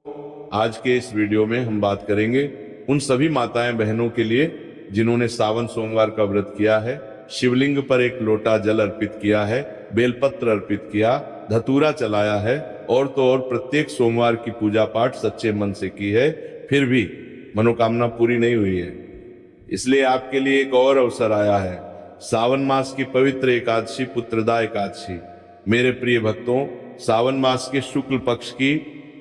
आज के इस वीडियो में हम बात करेंगे उन सभी माताएं बहनों के लिए जिन्होंने सावन सोमवार का व्रत किया है, शिवलिंग पर एक लोटा जल अर्पित किया है, बेलपत्र अर्पित किया, धतूरा चलाया है और तो और प्रत्येक सोमवार की पूजा पाठ सच्चे मन से की है, फिर भी मनोकामना पूरी नहीं हुई है। इसलिए आपके लिए एक और अवसर आया है। सावन मास की पवित्र एकादशी पुत्रदा एकादशी। मेरे प्रिय भक्तों, सावन मास के शुक्ल पक्ष की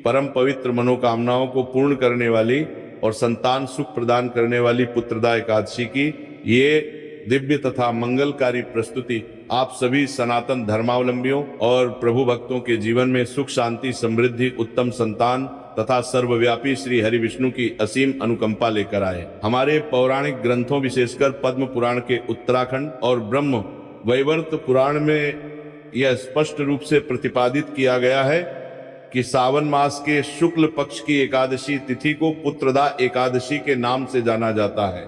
परम पवित्र मनोकामनाओं को पूर्ण करने वाली और संतान सुख प्रदान करने वाली पुत्रदा एकादशी की ये दिव्य तथा मंगलकारी प्रस्तुति आप सभी सनातन धर्मावलंबियों और प्रभु भक्तों के जीवन में सुख शांति समृद्धि उत्तम संतान तथा सर्वव्यापी श्री हरि विष्णु की असीम अनुकंपा लेकर आए। हमारे पौराणिक ग्रंथों विशेषकर पद्म पुराण के उत्तराखंड और ब्रह्म वैवर्त पुराण में यह स्पष्ट रूप से प्रतिपादित किया गया है कि सावन मास के शुक्ल पक्ष की एकादशी तिथि को पुत्रदा एकादशी के नाम से जाना जाता है।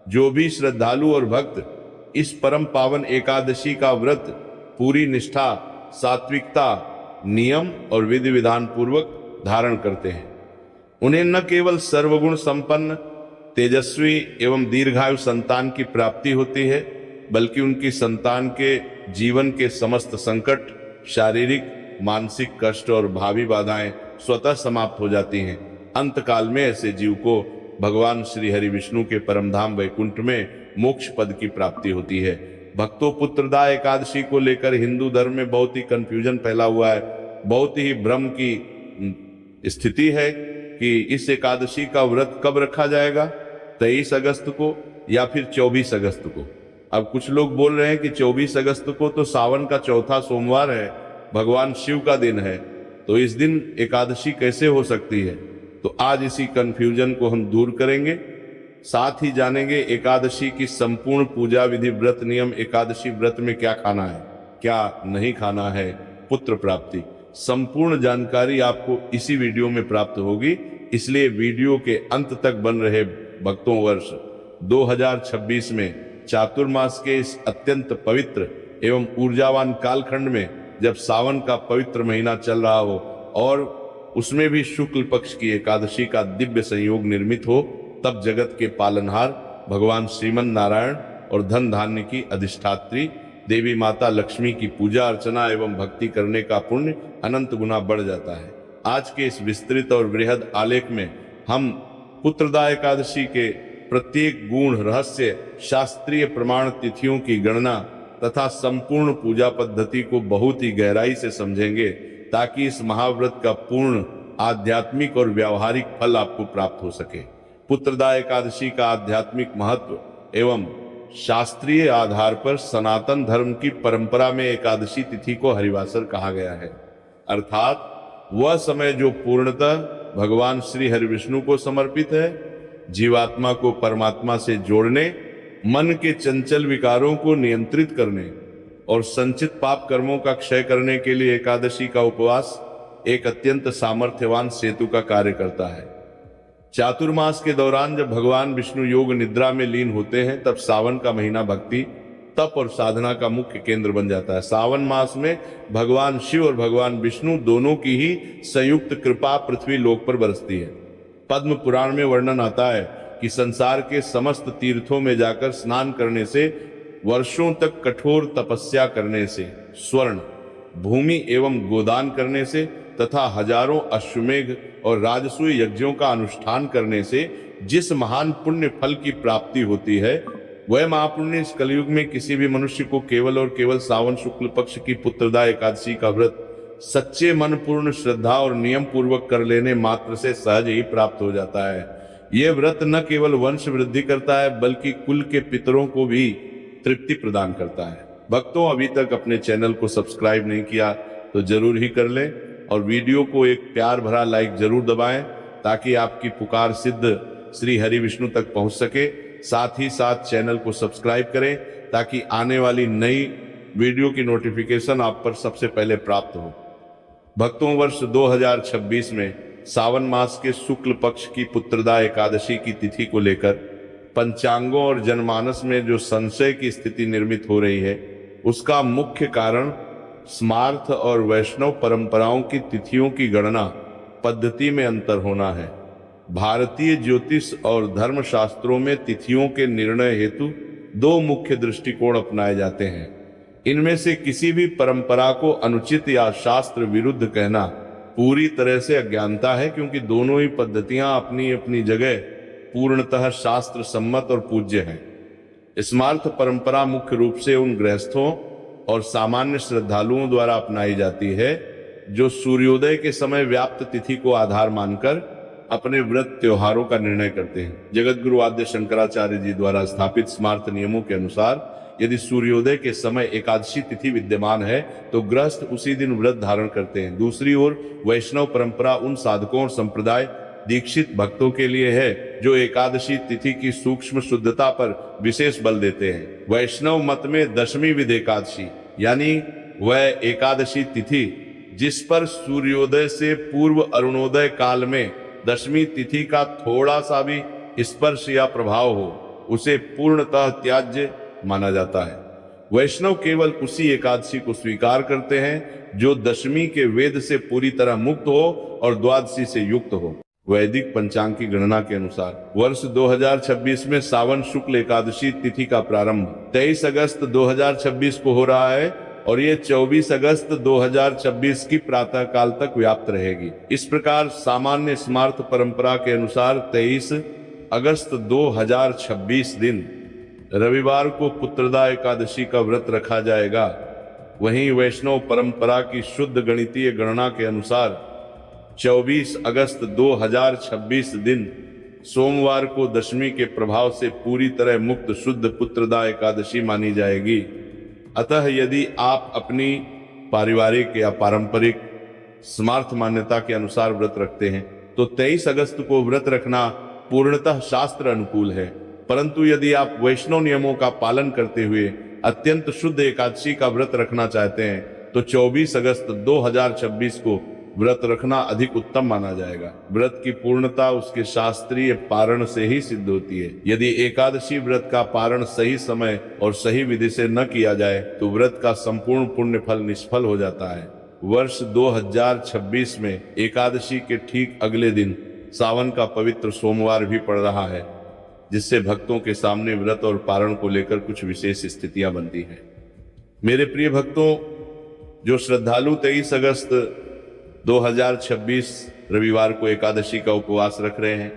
जो भी श्रद्धालु और भक्त इस परम पावन एकादशी का व्रत पूरी निष्ठा, सात्विकता, नियम और विधि विधान पूर्वक धारण करते हैं, उन्हें न केवल सर्वगुण संपन्न तेजस्वी एवं दीर्घायु संतान की प्राप्ति होती है, बल्कि उनकी संतान के जीवन के समस्त संकट, शारीरिक मानसिक कष्ट और भावी बाधाएं स्वतः समाप्त हो जाती हैं। अंतकाल में ऐसे जीव को भगवान श्री हरि विष्णु के परमधाम वैकुंठ में मोक्ष पद की प्राप्ति होती है। भक्तों, पुत्रदा एकादशी को लेकर हिंदू धर्म में बहुत ही कंफ्यूजन फैला हुआ है, बहुत ही भ्रम की स्थिति है कि इस एकादशी का व्रत कब रखा जाएगा, 23 अगस्त को या फिर 24 अगस्त को। अब कुछ लोग बोल रहे हैं कि 24 अगस्त को तो सावन का चौथा सोमवार है, भगवान शिव का दिन है, तो इस दिन एकादशी कैसे हो सकती है। तो आज इसी कंफ्यूजन को हम दूर करेंगे, साथ ही जानेंगे एकादशी की संपूर्ण पूजा विधि, व्रत नियम, एकादशी व्रत में क्या खाना है, क्या नहीं खाना है, पुत्र प्राप्ति, संपूर्ण जानकारी आपको इसी वीडियो में प्राप्त होगी। इसलिए वीडियो के अंत तक बन रहे भक्तों। वर्ष 2026 में चातुर्मास के इस अत्यंत पवित्र एवं ऊर्जावान कालखंड में, जब सावन का पवित्र महीना चल रहा हो और उसमें भी शुक्ल पक्ष की एकादशी का दिव्य संयोग निर्मित हो, तब जगत के पालनहार भगवान श्रीमन नारायण और धन धान्य की अधिष्ठात्री देवी माता लक्ष्मी की पूजा अर्चना एवं भक्ति करने का पुण्य अनंत गुना बढ़ जाता है। आज के इस विस्तृत और बृहद आलेख में हम पुत्रदा एकादशी के प्रत्येक गुण, रहस्य, शास्त्रीय प्रमाण, तिथियों की गणना तथा संपूर्ण पूजा पद्धति को बहुत ही गहराई से समझेंगे, ताकि इस महाव्रत का पूर्ण आध्यात्मिक और व्यावहारिक फल आपको प्राप्त हो सके। पुत्रदा एकादशी का आध्यात्मिक महत्व एवं शास्त्रीय आधार पर सनातन धर्म की परंपरा में एकादशी तिथि को हरिवासर कहा गया है, अर्थात वह समय जो पूर्णतः भगवान श्री हरि विष्णु को समर्पित है। जीवात्मा को परमात्मा से जोड़ने, मन के चंचल विकारों को नियंत्रित करने और संचित पाप कर्मों का क्षय करने के लिए एकादशी का उपवास एक अत्यंत सामर्थ्यवान सेतु का कार्य करता है। चातुर्मास के दौरान जब भगवान विष्णु योग निद्रा में लीन होते हैं, तब सावन का महीना भक्ति, तप और साधना का मुख्य केंद्र बन जाता है। सावन मास में भगवान शिव और भगवान विष्णु दोनों की ही संयुक्त कृपा पृथ्वी लोक पर बरसती है। पद्म पुराण में वर्णन आता है कि संसार के समस्त तीर्थों में जाकर स्नान करने से, वर्षों तक कठोर तपस्या करने से, स्वर्ण भूमि एवं गोदान करने से तथा हजारों अश्वमेघ और राजसूय यज्ञों का अनुष्ठान करने से जिस महान पुण्य फल की प्राप्ति होती है, वह महापुण्य इस कलयुग में किसी भी मनुष्य को केवल और केवल सावन शुक्ल पक्ष की पुत्रदा एकादशी का व्रत सच्चे मन, पूर्ण श्रद्धा और नियम पूर्वक कर लेने मात्र से सहज ही प्राप्त हो जाता है। यह व्रत न केवल वंश वृद्धि करता है, बल्कि कुल के पितरों को भी तृप्ति प्रदान करता है। भक्तों, अभी तक अपने चैनल को सब्सक्राइब नहीं किया तो जरूर ही कर लें और वीडियो को एक प्यार भरा लाइक जरूर दबाएं, ताकि आपकी पुकार सिद्ध श्री हरि विष्णु तक पहुंच सके। साथ ही साथ चैनल को सब्सक्राइब करें, ताकि आने वाली नई वीडियो की नोटिफिकेशन आप पर सबसे पहले प्राप्त हो। भक्तों, वर्ष 2026 में सावन मास के शुक्ल पक्ष की पुत्रदा एकादशी की तिथि को लेकर पंचांगों और जनमानस में जो संशय की स्थिति निर्मित हो रही है, उसका मुख्य कारण स्मार्थ और वैष्णव परंपराओं की तिथियों की गणना पद्धति में अंतर होना है। भारतीय ज्योतिष और धर्मशास्त्रों में तिथियों के निर्णय हेतु दो मुख्य दृष्टिकोण अपनाए जाते हैं। इनमें से किसी भी परंपरा को अनुचित या शास्त्र विरुद्ध कहना पूरी तरह से अज्ञानता है, क्योंकि दोनों ही पद्धतियां अपनी अपनी जगह पूर्णतः शास्त्र सम्मत और पूज्य हैं। स्मार्त परंपरा मुख्य रूप से उन गृहस्थों और सामान्य श्रद्धालुओं द्वारा अपनाई जाती है जो सूर्योदय के समय व्याप्त तिथि को आधार मानकर अपने व्रत त्योहारों का निर्णय करते हैं। जगत गुरु आद्य शंकराचार्य जी द्वारा स्थापित स्मार्त नियमों के अनुसार यदि सूर्योदय के समय एकादशी तिथि विद्यमान है तो गृहस्थ उसी दिन व्रत धारण करते हैं। दूसरी ओर वैष्णव परंपरा उन साधकों और संप्रदाय दीक्षित भक्तों के लिए है जो एकादशी तिथि की सूक्ष्म शुद्धता पर विशेष बल देते हैं। वैष्णव मत में दशमी विध एकादशी यानी वह एकादशी तिथि जिस पर सूर्योदय से पूर्व अरुणोदय काल में दशमी तिथि का थोड़ा सा भी स्पर्श या प्रभाव हो, उसे पूर्णतः त्याज्य माना जाता है। वैष्णव केवल उसी एकादशी को स्वीकार करते हैं जो दशमी के वेद से पूरी तरह मुक्त हो और द्वादशी से युक्त हो। वैदिक पंचांग की गणना के अनुसार वर्ष 2026 में सावन शुक्ल एकादशी तिथि का प्रारंभ 23 अगस्त 2026 को हो रहा है और ये 24 अगस्त 2026 की प्रातः काल तक व्याप्त रहेगी। इस प्रकार सामान्य स्मार्त परंपरा के अनुसार 23 अगस्त 2026 दिन रविवार को पुत्रदा एकादशी का व्रत रखा जाएगा। वहीं वैष्णव परंपरा की शुद्ध गणितीय गणना के अनुसार 24 अगस्त 2026 दिन सोमवार को दशमी के प्रभाव से पूरी तरह मुक्त शुद्ध पुत्रदा एकादशी मानी जाएगी। अतः यदि आप अपनी पारिवारिक या पारंपरिक स्मार्त मान्यता के अनुसार व्रत रखते हैं तो 23 अगस्त को व्रत रखना पूर्णतः शास्त्र अनुकूल है। परंतु यदि आप वैष्णव नियमों का पालन करते हुए अत्यंत शुद्ध एकादशी का व्रत रखना चाहते हैं तो 24 अगस्त 2026 को व्रत रखना अधिक उत्तम माना जाएगा। व्रत की पूर्णता उसके शास्त्रीय पारण से ही सिद्ध होती है। यदि एकादशी व्रत का पारण सही समय और सही विधि से न किया जाए तो व्रत का संपूर्ण पुण्य फल निष्फल हो जाता है। वर्ष 2026 में एकादशी के ठीक अगले दिन सावन का पवित्र सोमवार भी पड़ रहा है, जिससे भक्तों के सामने व्रत और पारण को लेकर कुछ विशेष स्थितियां बनती हैं। मेरे प्रिय भक्तों, जो श्रद्धालु 23 अगस्त 2026 रविवार को एकादशी का उपवास रख रहे हैं,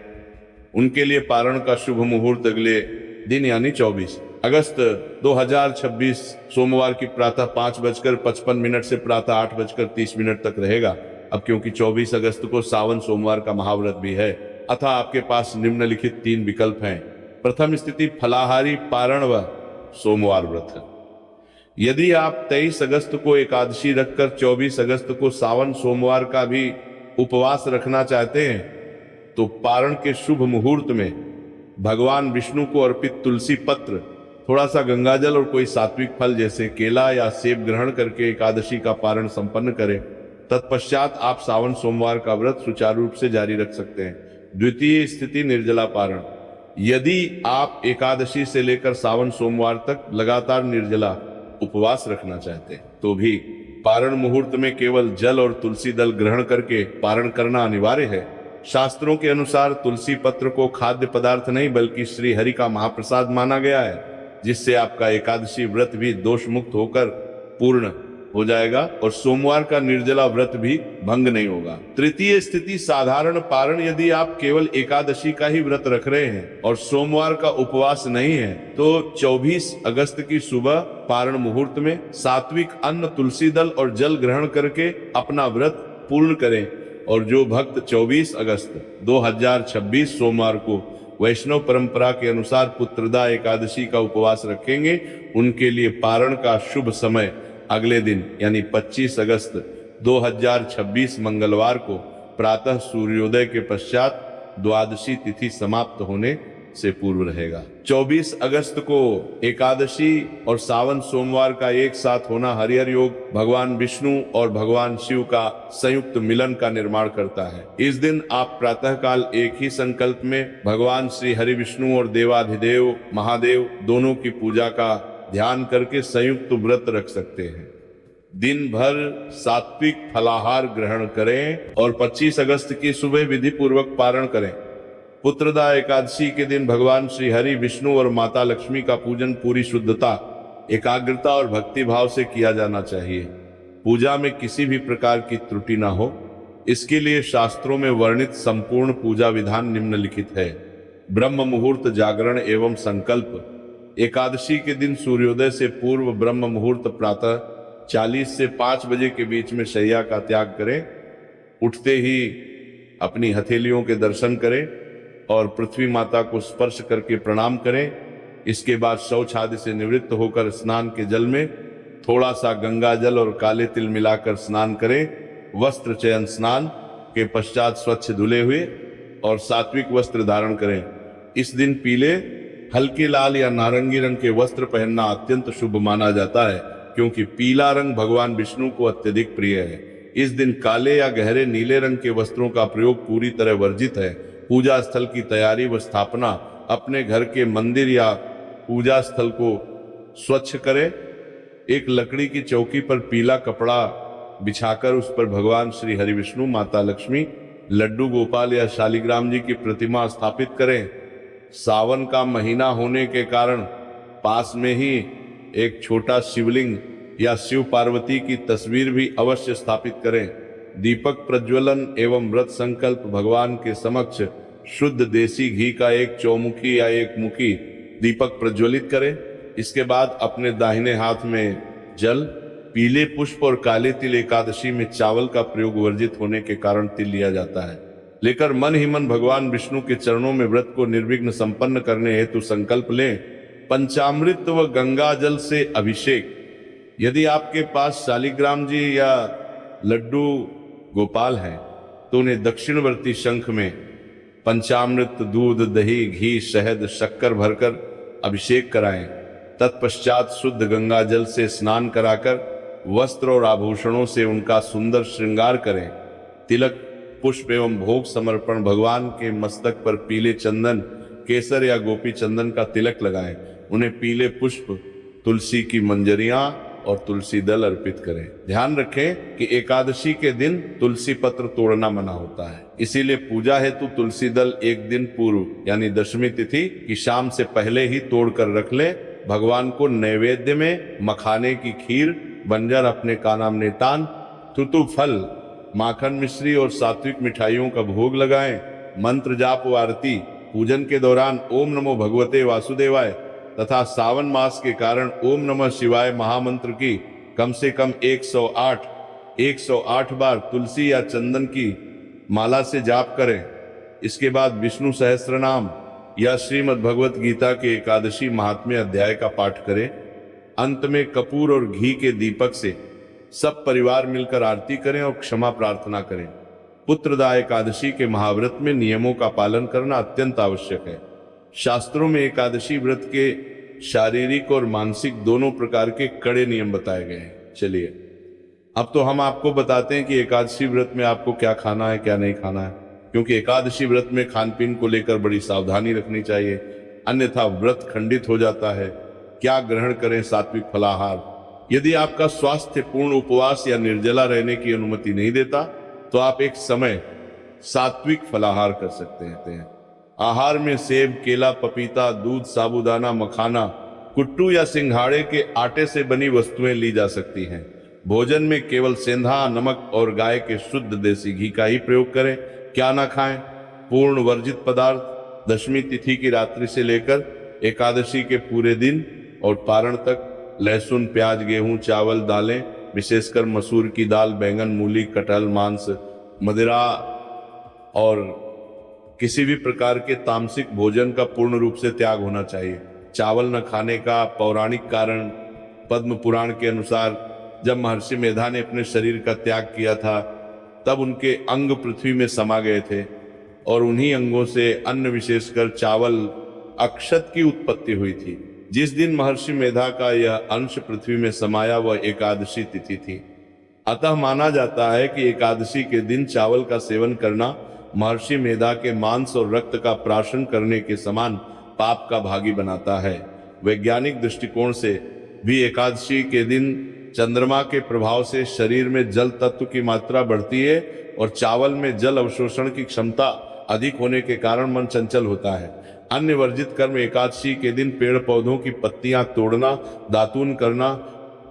उनके लिए पारण का शुभ मुहूर्त अगले दिन यानी 24 अगस्त 2026 सोमवार की प्रातः 5:55 से प्रातः 8:30 तक रहेगा। अब क्योंकि 24 अगस्त को सावन सोमवार का महाव्रत भी है, अतः आपके पास निम्नलिखित 3 विकल्प हैं। प्रथम स्थिति फलाहारी पारण व सोमवार व्रत है। यदि आप 23 अगस्त को एकादशी रखकर 24 अगस्त को सावन सोमवार का भी उपवास रखना चाहते हैं तो पारण के शुभ मुहूर्त में भगवान विष्णु को अर्पित तुलसी पत्र, थोड़ा सा गंगाजल और कोई सात्विक फल जैसे केला या सेब ग्रहण करके एकादशी का पारण संपन्न करें। तत्पश्चात आप सावन सोमवार का व्रत सुचारू रूप से जारी रख सकते हैं। द्वितीय स्थिति निर्जला पारण। यदि आप एकादशी से लेकर सावन सोमवार तक लगातार निर्जला उपवास रखना चाहते हैं तो भी पारण मुहूर्त में केवल जल और तुलसी दल ग्रहण करके पारण करना अनिवार्य है। शास्त्रों के अनुसार तुलसी पत्र को खाद्य पदार्थ नहीं बल्कि श्री हरि का महाप्रसाद माना गया है, जिससे आपका एकादशी व्रत भी दोष मुक्त होकर पूर्ण हो जाएगा और सोमवार का निर्जला व्रत भी भंग नहीं होगा। तृतीय स्थिति साधारण पारण। यदि आप केवल एकादशी का ही व्रत रख रहे हैं और सोमवार का उपवास नहीं है तो 24 अगस्त की सुबह पारण मुहूर्त में सात्विक अन्न, तुलसी दल और जल ग्रहण करके अपना व्रत पूर्ण करें। और जो भक्त 24 अगस्त 2026 सोमवार को वैष्णव परंपरा के अनुसार पुत्रदा एकादशी का उपवास रखेंगे, उनके लिए पारण का शुभ समय अगले दिन यानी 25 अगस्त 2026 मंगलवार को प्रातः सूर्योदय के पश्चात द्वादशी तिथि समाप्त होने से पूर्व रहेगा। 24 अगस्त को एकादशी और सावन सोमवार का एक साथ होना हरिहर योग भगवान विष्णु और भगवान शिव का संयुक्त मिलन का निर्माण करता है। इस दिन आप प्रातःकाल एक ही संकल्प में भगवान श्री हरि विष्णु और देवाधिदेव महादेव दोनों की पूजा का ध्यान करके संयुक्त व्रत रख सकते हैं। दिन भर सात्विक फलाहार ग्रहण करें और 25 अगस्त की सुबह विधि पूर्वक पारण करें। पुत्रदा एकादशी के दिन भगवान श्री हरि, विष्णु और माता लक्ष्मी का पूजन पूरी शुद्धता, एकाग्रता और भक्ति भाव से किया जाना चाहिए। पूजा में किसी भी प्रकार की त्रुटि ना हो, इसके लिए शास्त्रों में वर्णित संपूर्ण पूजा विधान निम्नलिखित है। ब्रह्म मुहूर्त जागरण एवं संकल्प। एकादशी के दिन सूर्योदय से पूर्व ब्रह्म मुहूर्त प्रातः 40 से 5 बजे के बीच में शैया का त्याग करें। उठते ही अपनी हथेलियों के दर्शन करें और पृथ्वी माता को स्पर्श करके प्रणाम करें। इसके बाद शौच आदि से निवृत्त होकर स्नान के जल में थोड़ा सा गंगा जल और काले तिल मिलाकर स्नान करें। वस्त्र चयन। स्नान के पश्चात स्वच्छ धुले हुए और सात्विक वस्त्र धारण करें। इस दिन पीले, हल्के लाल या नारंगी रंग के वस्त्र पहनना अत्यंत शुभ माना जाता है, क्योंकि पीला रंग भगवान विष्णु को अत्यधिक प्रिय है। इस दिन काले या गहरे नीले रंग के वस्त्रों का प्रयोग पूरी तरह वर्जित है। पूजा स्थल की तैयारी व स्थापना। अपने घर के मंदिर या पूजा स्थल को स्वच्छ करें। एक लकड़ी की चौकी पर पीला कपड़ा बिछाकर उस पर भगवान श्री हरि, विष्णु, माता लक्ष्मी, लड्डू गोपाल या शालिग्राम जी की प्रतिमा स्थापित करें। सावन का महीना होने के कारण पास में ही एक छोटा शिवलिंग या शिव पार्वती की तस्वीर भी अवश्य स्थापित करें। दीपक प्रज्वलन एवं व्रत संकल्प। भगवान के समक्ष शुद्ध देसी घी का एक चौमुखी या एक मुखी दीपक प्रज्वलित करें। इसके बाद अपने दाहिने हाथ में जल, पीले पुष्प और काले तिल। एकादशी में चावल का प्रयोग वर्जित होने के कारण तिल लिया जाता है। लेकर मन ही मन भगवान विष्णु के चरणों में व्रत को निर्विघ्न संपन्न करने हेतु संकल्प लें। पंचामृत व गंगा जल से अभिषेक। यदि आपके पास शालिग्राम जी या लड्डू गोपाल हैं तो उन्हें दक्षिणवर्ती शंख में पंचामृत, दूध, दही, घी, शहद, शक्कर भरकर अभिषेक कराएं। तत्पश्चात शुद्ध गंगा जल से स्नान कराकर वस्त्र और आभूषणों से उनका सुंदर श्रृंगार करें। तिलक, पुष्प एवं भोग समर्पण। भगवान के मस्तक पर पीले चंदन, केसर या गोपी चंदन का तिलक लगाएं। उन्हें पीले पुष्प, तुलसी की मंजरियां और तुलसी दल अर्पित करें। ध्यान रखें कि एकादशी के दिन तुलसी पत्र तोड़ना मना होता है, इसीलिए पूजा हेतु तुलसी दल एक दिन पूर्व यानी दशमी तिथि की शाम से पहले ही तोड़कर रख ले। भगवान को नैवेद्य में मखाने की खीर, बंजर अपने का नाम नेतान, तुतु फल, माखन मिश्री और सात्विक मिठाइयों का भोग लगाएं। मंत्र जाप व आरती। पूजन के दौरान ओम नमो भगवते वासुदेवाय तथा सावन मास के कारण ओम नमः शिवाय महामंत्र की कम से कम 108 बार तुलसी या चंदन की माला से जाप करें। इसके बाद विष्णु सहस्त्रनाम या श्रीमद् भगवत गीता के एकादशी महात्म्य अध्याय का पाठ करें। अंत में कपूर और घी के दीपक से सब परिवार मिलकर आरती करें और क्षमा प्रार्थना करें। पुत्रदा एकादशी के महाव्रत में नियमों का पालन करना अत्यंत आवश्यक है। शास्त्रों में एकादशी व्रत के शारीरिक और मानसिक दोनों प्रकार के कड़े नियम बताए गए हैं। चलिए अब तो हम आपको बताते हैं कि एकादशी व्रत में आपको क्या खाना है, क्या नहीं खाना है, क्योंकि एकादशी व्रत में खान पीन को लेकर बड़ी सावधानी रखनी चाहिए, अन्यथा व्रत खंडित हो जाता है। क्या ग्रहण करें? सात्विक फलाहार। यदि आपका स्वास्थ्य पूर्ण उपवास या निर्जला रहने की अनुमति नहीं देता तो आप एक समय सात्विक फलाहार कर सकते हैं। आहार में सेब, केला, पपीता, दूध, साबूदाना, मखाना, कुट्टू या सिंघाड़े के आटे से बनी वस्तुएं ली जा सकती हैं। भोजन में केवल सेंधा, नमक और गाय के शुद्ध देसी घी का ही प्रयोग करें। क्या ना खाएं? पूर्ण वर्जित पदार्थ। दशमी तिथि की रात्रि से लेकर एकादशी के पूरे दिन और पारण तक लहसुन, प्याज, गेहूं, चावल, दालें, विशेषकर मसूर की दाल, बैंगन, मूली, कटहल, मांस, मदिरा और किसी भी प्रकार के तामसिक भोजन का पूर्ण रूप से त्याग होना चाहिए। चावल न खाने का पौराणिक कारण पद्म पुराण के अनुसार जब महर्षि मेधा ने अपने शरीर का त्याग किया था तब उनके अंग पृथ्वी में समा गए थे और उन्हीं अंगों से अन्न विशेषकर चावल अक्षत की उत्पत्ति हुई थी। जिस दिन महर्षि मेधा का यह अंश पृथ्वी में समाया वह एकादशी तिथि थी। अतः माना जाता है कि एकादशी के दिन चावल का सेवन करना महर्षि मेधा के मांस और रक्त का प्राशन करने के समान पाप का भागी बनाता है। वैज्ञानिक दृष्टिकोण से भी एकादशी के दिन चंद्रमा के प्रभाव से शरीर में जल तत्व की मात्रा बढ़ती है और चावल में जल अवशोषण की क्षमता अधिक होने के कारण मन चंचल होता है। अन्य वर्जित कर्म एकादशी के दिन पेड़ पौधों की पत्तियां तोड़ना, दातून करना,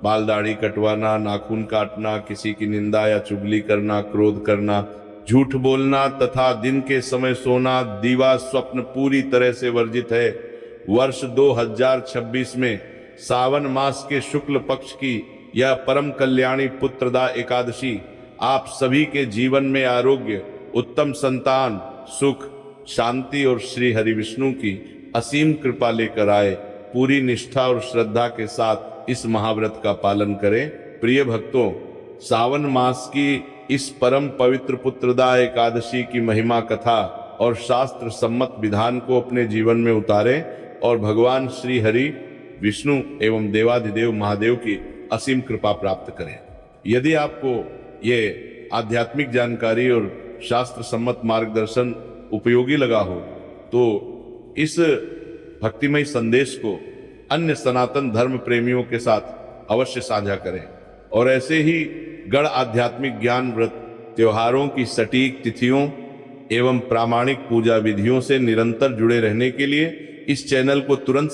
बाल दाढ़ी कटवाना, नाखून काटना, किसी की निंदा या चुगली करना, क्रोध करना, झूठ बोलना तथा दिन के समय सोना, दीवा स्वप्न पूरी तरह से वर्जित है। वर्ष 2026 में सावन मास के शुक्ल पक्ष की यह परम कल्याणी पुत्रदा एकादशी आप सभी के जीवन में आरोग्य, उत्तम संतान, सुख, शांति और श्री हरि विष्णु की असीम कृपा लेकर आए। पूरी निष्ठा और श्रद्धा के साथ इस महाव्रत का पालन करें। प्रिय भक्तों, सावन मास की इस परम पवित्र पुत्रदा एकादशी की महिमा कथा और शास्त्र सम्मत विधान को अपने जीवन में उतारें और भगवान श्री हरि विष्णु एवं देवाधिदेव महादेव की असीम कृपा प्राप्त करें। यदि आपको ये आध्यात्मिक जानकारी और शास्त्र सम्मत मार्गदर्शन उपयोगी लगा हो तो इस भक्तिमय संदेश को अन्य सनातन धर्म प्रेमियों के साथ अवश्य साझा करें और ऐसे ही गढ़ आध्यात्मिक ज्ञान व्रत, त्योहारों की सटीक तिथियों एवं प्रामाणिक पूजा विधियों से निरंतर जुड़े रहने के लिए इस चैनल को तुरंत